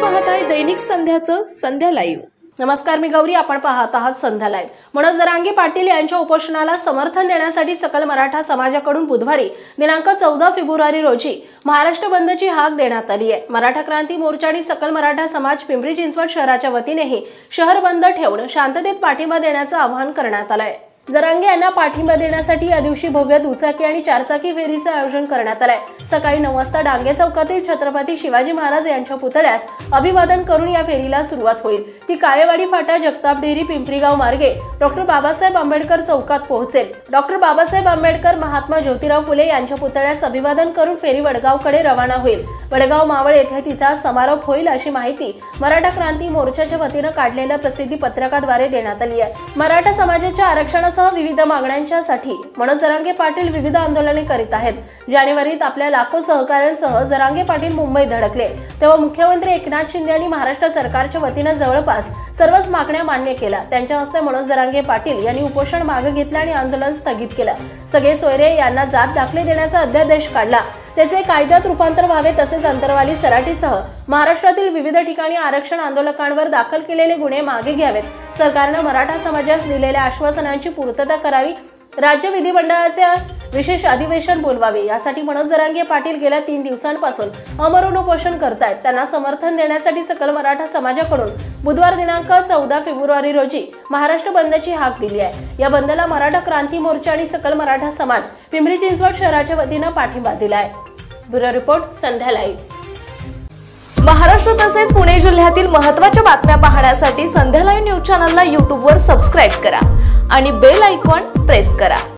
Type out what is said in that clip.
पाहताय दैनिक संध्याचं संध्या लाईव्ह। नमस्कार, मी गौरी, आपण पाहत आहात संध्या लाईव्ह। मनोज जरांगे पाटील यांच्या उपोषणाला समर्थन देण्यासाठी सकल मराठा समाजाकडून बुधवारी दिनांक 14 फेब्रुवारी रोजी महाराष्ट्र बंदची हाक देण्यात आली आहे। मराठा क्रांती मोर्चा आणि सकल मराठा समाज पिंपरी चिंचवड शहराच्या वतीनेही शहर बंद ठेवून शांततेत पाठिंबा देण्याचं आवाहन करण्यात आलं आहे। जरांगे यांना पाठिंबा देण्यासाठी या दिवशी भव्य दुचाकी आणि चारचाकी फेरीचं आयोजन करण्यात आलंय। सकाळी 9 वाजता डांगे चौकातील छत्रपती शिवाजी महाराज यांच्या पुतळ्यास अभिवादन करून या फेरीला सुरुवात होईल। ती काळेवाडी फाटा, जगताप डेअरी, पिंपरीगाव मार्गे डॉक्टर बाबासाहेब आंबेडकर चौकात पोहोचेल। डॉक्टर बाबासाहेब आंबेडकर, महात्मा ज्योतिराव फुले यांच्या पुतळ्यास अभिवादन करून फेरी वडगावकडे रवाना होईल। वडगाव मावळ येथे तिचा समारोप होईल, अशी माहिती मराठा क्रांती मोर्चाच्या वतीनं काढलेल्या प्रसिद्धी पत्रकाद्वारे देण्यात आली आहे। मराठा समाजाच्या आरक्षणासह विविध मागण्यांसाठी मनोज जरांगे पाटील विविध आंदोलने करीत आहेत। जानेवारीत आपल्या लाखो सहकाऱ्यांसह जरांगे पाटील मुंबईत धडकले, तेव्हा मुख्यमंत्री एकनाथ शिंदे यांनी महाराष्ट्र सरकारच्या वतीनं जवळपास सर्वच मागण्या मान्य केल्या। त्यांच्या हस्ते मनोज जरांगे पाटील यांनी उपोषण मागे घेतले आणि आंदोलन स्थगित केलं। सगळे सोयरे यांना जात दाखले देण्याचा अध्यादेश काढला, त्याचे कायद्यात रूपांतर व्हावे, तसेच अंतरवाली सराटीसह महाराष्ट्रातील विविध ठिकाणी आरक्षण आंदोलकांवर दाखल केलेले गुन्हे मागे घ्यावेत। सरकारनं मराठा समाजास दिलेल्या आश्वासनांची पूर्तता करावी, राज्य विधिमंडळाचे विशेष अधिवेशन बोलवावे, यासाठी मनोज जरांगे पाटील गेल्या 3 दिवसांपासून अमरण उपोषण करतायत। त्यांना समर्थन देण्यासाठी सकल मराठा समाजाकडून बुधवार दिनांक 14 फेब्रुवारी रोजी महाराष्ट्र बंदची हाक दिली आहे। या बंदला मराठा क्रांती मोर्चा आणि सकल मराठा समाज पिंपरी चिंचवड शहराच्या वतीनं पाठिंबा दिला आहे। ब्युरो रिपोर्ट, संध्या लाईव्ह। महाराष्ट्र तसेच पुणे जिल्ह्यातील महत्त्वाच्या बातम्या पाहण्यासाठी संध्या लाईव्ह न्यूज चॅनलला YouTube वर सबस्क्राइब करा आणि बेल आयकॉन प्रेस करा।